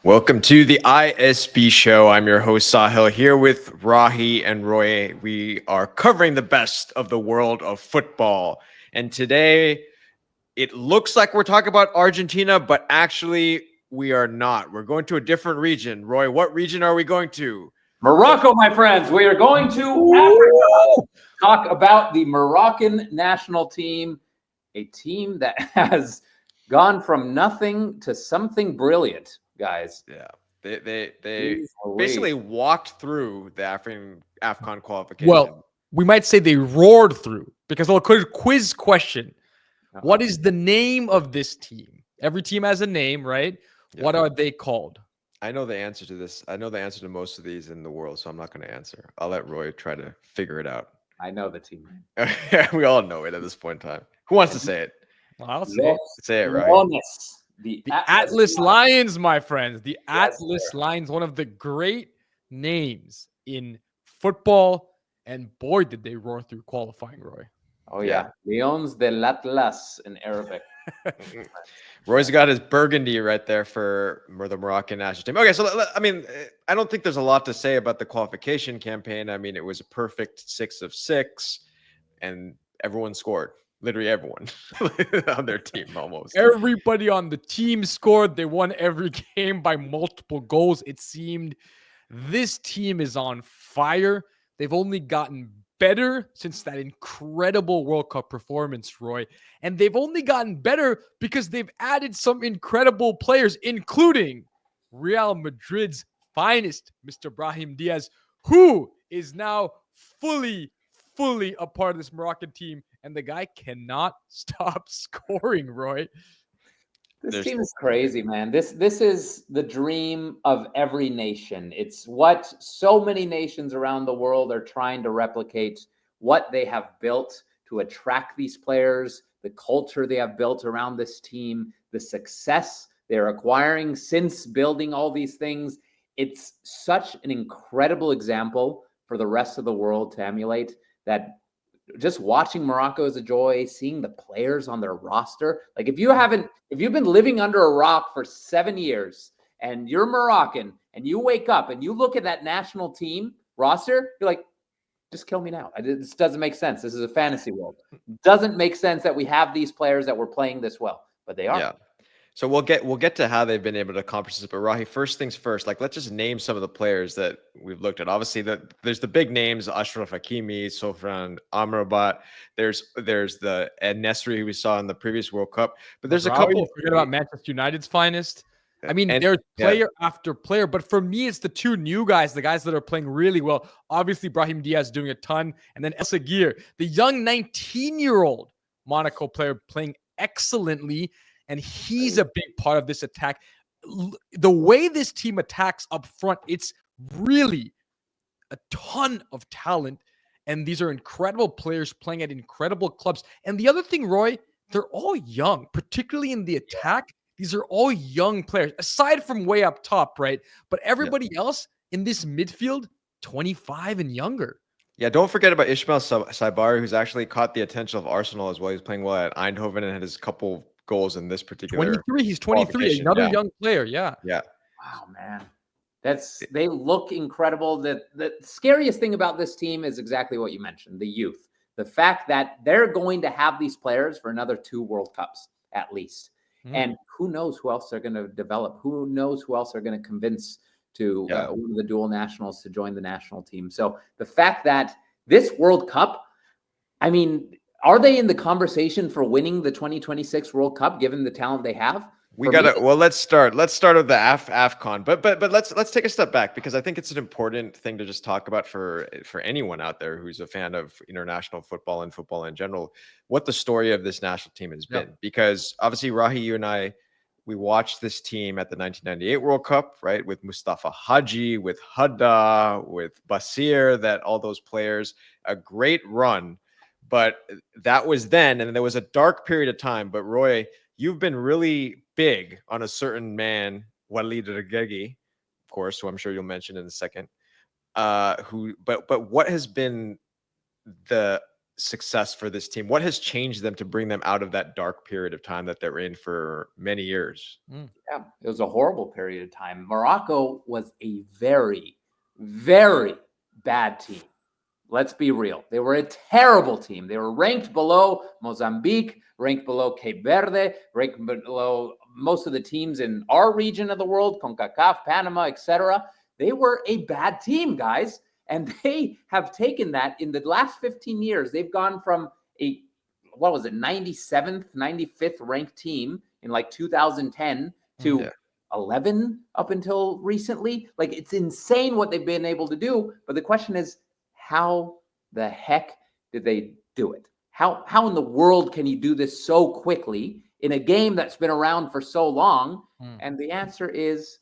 Welcome to the ISB show. I'm your host Sahil here with Rahi and Roy. We are covering the best of the world of football. And today it looks like we're talking about Argentina, but actually we are not. We're going to a different region. Roy, what region are we going to? Morocco, my friends. We are going to Africa. Talk about the Moroccan national team, a team that has gone from nothing to something brilliant, guys. Yeah. They basically walked through the AFCON qualification. Well, we might say they roared through because a quiz question. What is the name of this team? Every team has a name, right? Yeah. What are they called? I know the answer to this. I know the answer to most of these in the world, so I'm not going to answer. I'll let Roy try to figure it out. I know the team. We all know it at this point in time. Who wants to say it? Well, I'll say it. Say it, right? The Atlas Lions, my friends. The Atlas Lions, one of the great names in football. And boy, did they roar through qualifying, Roy. Oh, yeah. Lions del Atlas in Arabic. Roy's got his burgundy right there for the Moroccan national team. Okay, so I mean, I don't think there's a lot to say about the qualification campaign. I mean, it was a perfect 6 of 6, and everyone scored. Literally everyone on their team, almost. Everybody on the team scored. They won every game by multiple goals. It seemed this team is on fire. They've only gotten better since that incredible World Cup performance, Roy. And they've only gotten better because they've added some incredible players, including Real Madrid's finest, Mr. Brahim Diaz, who is now fully a part of this Moroccan team. And the guy cannot stop scoring, Roy. This team is crazy, man. This is the dream of every nation. It's what so many nations around the world are trying to replicate, what they have built to attract these players, the culture they have built around this team, the success they're acquiring since building all these things. It's such an incredible example for the rest of the world to emulate, that just watching Morocco is a joy, seeing the players on their roster. Like if you've been living under a rock for 7 years and you're Moroccan and you wake up and you look at that national team roster, you're like, just kill me now. This doesn't make sense. This is a fantasy world. It doesn't make sense that we have these players that were playing this well, but they are. Yeah. So we'll get to how they've been able to accomplish this. But Rahi, first things first, like let's just name some of the players that we've looked at. Obviously, there's the big names: Ashraf Hakimi, Sofran Amrabat. There's the En-Nesyri we saw in the previous World Cup. But there's a couple. Forget about Manchester United's finest. I mean, there's player after player, but for me, it's the two new guys, the guys that are playing really well. Obviously, Brahim Diaz doing a ton, and then En-Nesyri, the young 19-year-old Monaco player, playing excellently. And he's a big part of this attack. The way this team attacks up front, it's really a ton of talent. And these are incredible players playing at incredible clubs. And the other thing, Roy, they're all young, particularly in the attack. These are all young players, aside from way up top, right? But everybody else in this midfield, 25 and younger. Yeah, don't forget about Ismail Saibari, who's actually caught the attention of Arsenal as well. He's playing well at Eindhoven and had his couple goals in this particular 23. He's 23, another young player. Yeah. Wow, man. They look incredible. The scariest thing about this team is exactly what you mentioned, the youth. The fact that they're going to have these players for another 2 World Cups at least. And who knows who else they're going to develop? Who knows who else they're going to convince to one of the dual nationals to join the national team? So the fact that this World Cup, I mean, are they in the conversation for winning the 2026 World Cup, given the talent they have? Let's start with the AFCON, but let's take a step back, because I think it's an important thing to just talk about for anyone out there who's a fan of international football and football in general, what the story of this national team has been. Because obviously, Rahi, you and I, we watched this team at the 1998 World Cup, right? With Mustafa Hadji, with Hadda, with Basir, that all those players, a great run. But that was then, and there was a dark period of time. But Roy, you've been really big on a certain man, Walid Regragui, of course, who I'm sure you'll mention in a second. But what has been the success for this team? What has changed them to bring them out of that dark period of time that they're in for many years? Yeah, it was a horrible period of time. Morocco was a very, very bad team. Let's be real. They were a terrible team. They were ranked below Mozambique, ranked below Cape Verde, ranked below most of the teams in our region of the world, CONCACAF, Panama, etc. They were a bad team, guys. And they have taken that in the last 15 years. They've gone from a, 97th, 95th ranked team in like 2010 to 11 up until recently. Like, it's insane what they've been able to do. But the question is, how the heck did they do it? How in the world can you do this so quickly in a game that's been around for so long? And the answer is,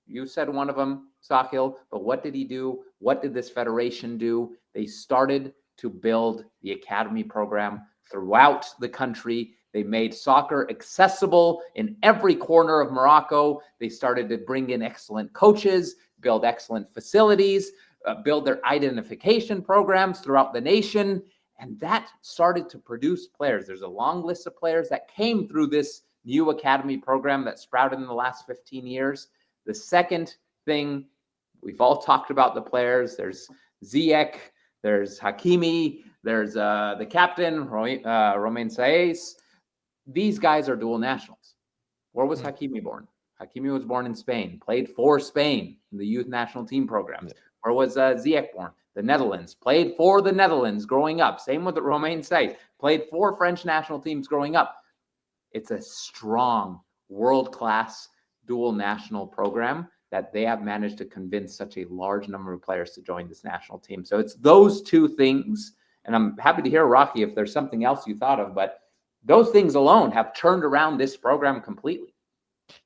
you said one of them, Sahil, but what did he do? What did this federation do? They started to build the academy program throughout the country. They made soccer accessible in every corner of Morocco. They started to bring in excellent coaches, build excellent facilities, build their identification programs throughout the nation. And that started to produce players. There's a long list of players that came through this new academy program that sprouted in the last 15 years. The second thing, we've all talked about the players. There's Ziyech, there's Hakimi, there's the captain, Romain Saez. These guys are dual nationals. Where was Hakimi born? Hakimi was born in Spain, played for Spain in the youth national team programs. Where was Ziyech born? The Netherlands, played for the Netherlands growing up. Same with Romain Saez, played for French national teams growing up. It's a strong, world-class dual national program that they have managed to convince such a large number of players to join this national team. So it's those two things. And I'm happy to hear, Rocky, if there's something else you thought of, but those things alone have turned around this program completely.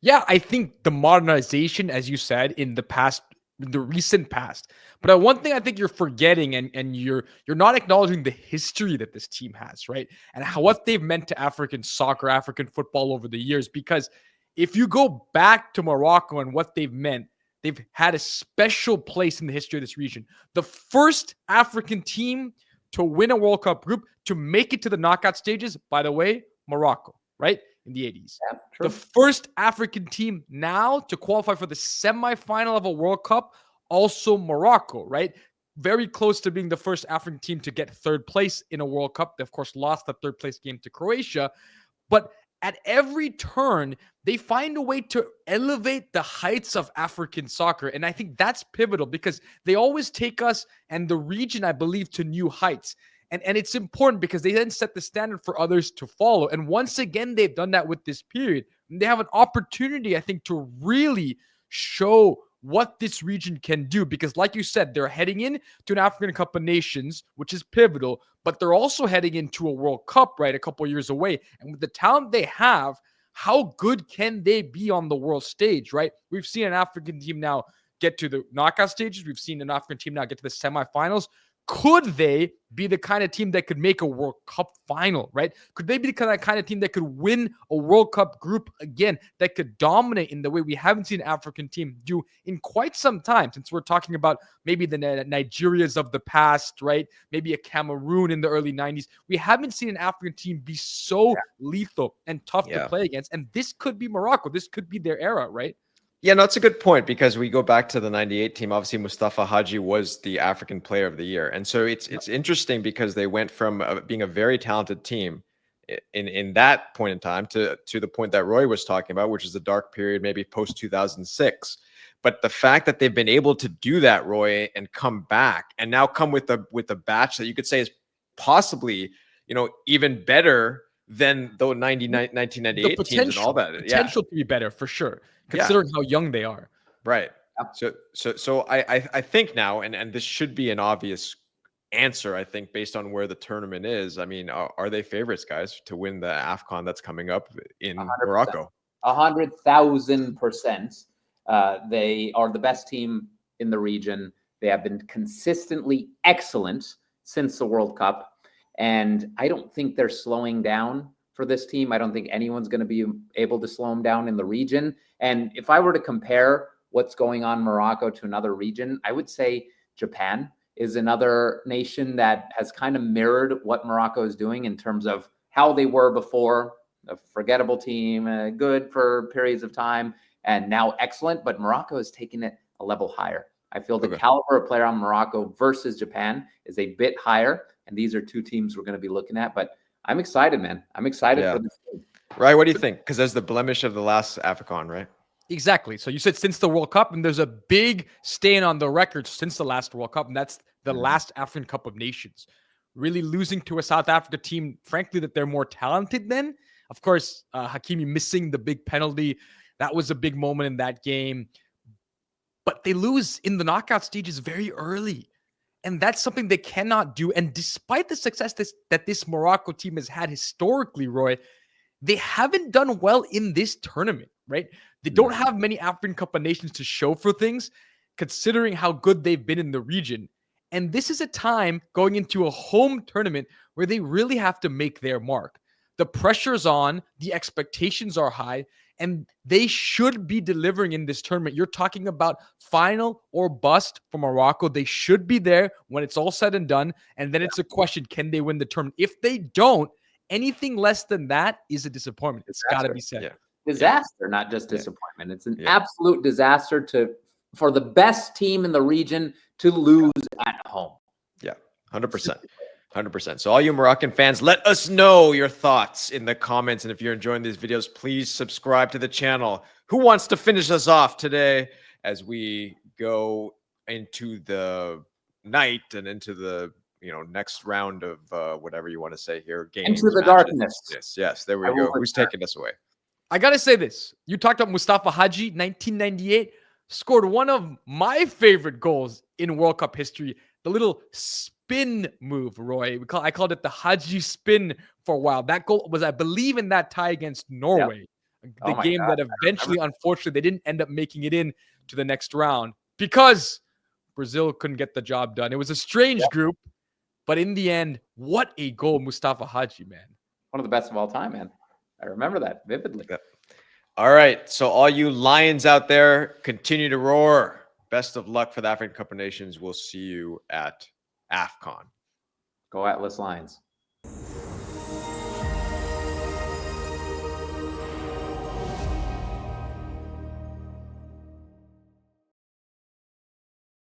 Yeah, I think the modernization, as you said, in the past, the recent past. But one thing I think you're forgetting, and you're not acknowledging the history that this team has, right? And what they've meant to African soccer, African football over the years. Because if you go back to Morocco and what they've meant, they've had a special place in the history of this region. The first African team to win a World Cup group, to make it to the knockout stages, by the way, Morocco, right? In the 80s. Yeah, the first African team now to qualify for the semifinal of a World Cup, also Morocco, right? Very close to being the first African team to get third place in a World Cup. They, of course, lost the third place game to Croatia. But at every turn, they find a way to elevate the heights of African soccer. And I think that's pivotal because they always take us and the region, I believe, to new heights. And it's important because they then set the standard for others to follow. And once again, they've done that with this period. And they have an opportunity, I think, to really show what this region can do. Because like you said, they're heading in to an African Cup of Nations, which is pivotal. But they're also heading into a World Cup, right, a couple of years away. And with the talent they have, how good can they be on the world stage, right? We've seen an African team now get to the knockout stages. We've seen an African team now get to the semifinals. Could they be the kind of team that could make a World Cup final, right? Could they be the kind of team that could win a World Cup group again, that could dominate in the way we haven't seen an African team do in quite some time, since we're talking about maybe the Nigerias of the past, right? Maybe a Cameroon in the early 90s. We haven't seen an African team be so lethal and tough to play against. And this could be Morocco. This could be their era, right? Yeah, no, that's a good point because we go back to the 98 team. Obviously, Mustafa Hadji was the African Player of the Year. And so it's interesting because they went from being a very talented team in that point in time to the point that Roy was talking about, which is the dark period, maybe post-2006. But the fact that they've been able to do that, Roy, and come back and now come with a batch that you could say is possibly, even better than the 1998 teams and all that. Potential to be better for sure, considering how young they are. Right. So I think now, and this should be an obvious answer, I think, based on where the tournament is. I mean, are they favorites, guys, to win the AFCON that's coming up in 100%. Morocco? 100,000%. They are the best team in the region. They have been consistently excellent since the World Cup. And I don't think they're slowing down for this team. I don't think anyone's going to be able to slow them down in the region. And if I were to compare what's going on in Morocco to another region, I would say Japan. is another nation that has kind of mirrored what Morocco is doing in terms of how they were before. A forgettable team, good for periods of time, and now excellent. But Morocco has taken it a level higher. I feel the caliber of player on Morocco versus Japan is a bit higher. And these are two teams we're going to be looking at. But I'm excited, man. I'm excited for this team. Right. What do you think? Because there's the blemish of the last AFCON, right? Exactly. So you said since the World Cup, and there's a big stain on the record since the last World Cup, and that's the last African Cup of Nations. Really losing to a South Africa team, frankly, that they're more talented than. Of course, Hakimi missing the big penalty. That was a big moment in that game. But they lose in the knockout stages very early. And that's something they cannot do. And despite the success that this Morocco team has had historically, Roy, they haven't done well in this tournament, right? They don't have many African Cup of Nations to show for things, considering how good they've been in the region. And this is a time going into a home tournament where they really have to make their mark. The pressure's on, the expectations are high, and they should be delivering in this tournament. You're talking about final or bust for Morocco. They should be there when it's all said and done. And then it's a question, can they win the tournament? If they don't, anything less than that is a disappointment. It's got to be said. Yeah. Disaster, not just disappointment. It's an absolute disaster for the best team in the region to lose at home. Yeah, 100%. 100%. So all you Moroccan fans, let us know your thoughts in the comments. And if you're enjoying these videos, please subscribe to the channel. Who wants to finish us off today as we go into the night and into the next round of whatever you want to say here? Games, into the matches. darkness. Yes. There we go. Who's taking us away? I got to say this. You talked about Mustafa Hadji, 1998, scored one of my favorite goals in World Cup history. The little spin move, Roy. I called it the Hadji spin for a while. That goal was, I believe, in that tie against Norway. Yep. The game that eventually, unfortunately, they didn't end up making it in to the next round because Brazil couldn't get the job done. It was a strange group, but in the end, what a goal, Mustafa Hadji, man. One of the best of all time, man. I remember that vividly. Yep. All right. So all you Lions out there, continue to roar. Best of luck for the African Cup of Nations. We'll see you at AFCON. Go Atlas Lions.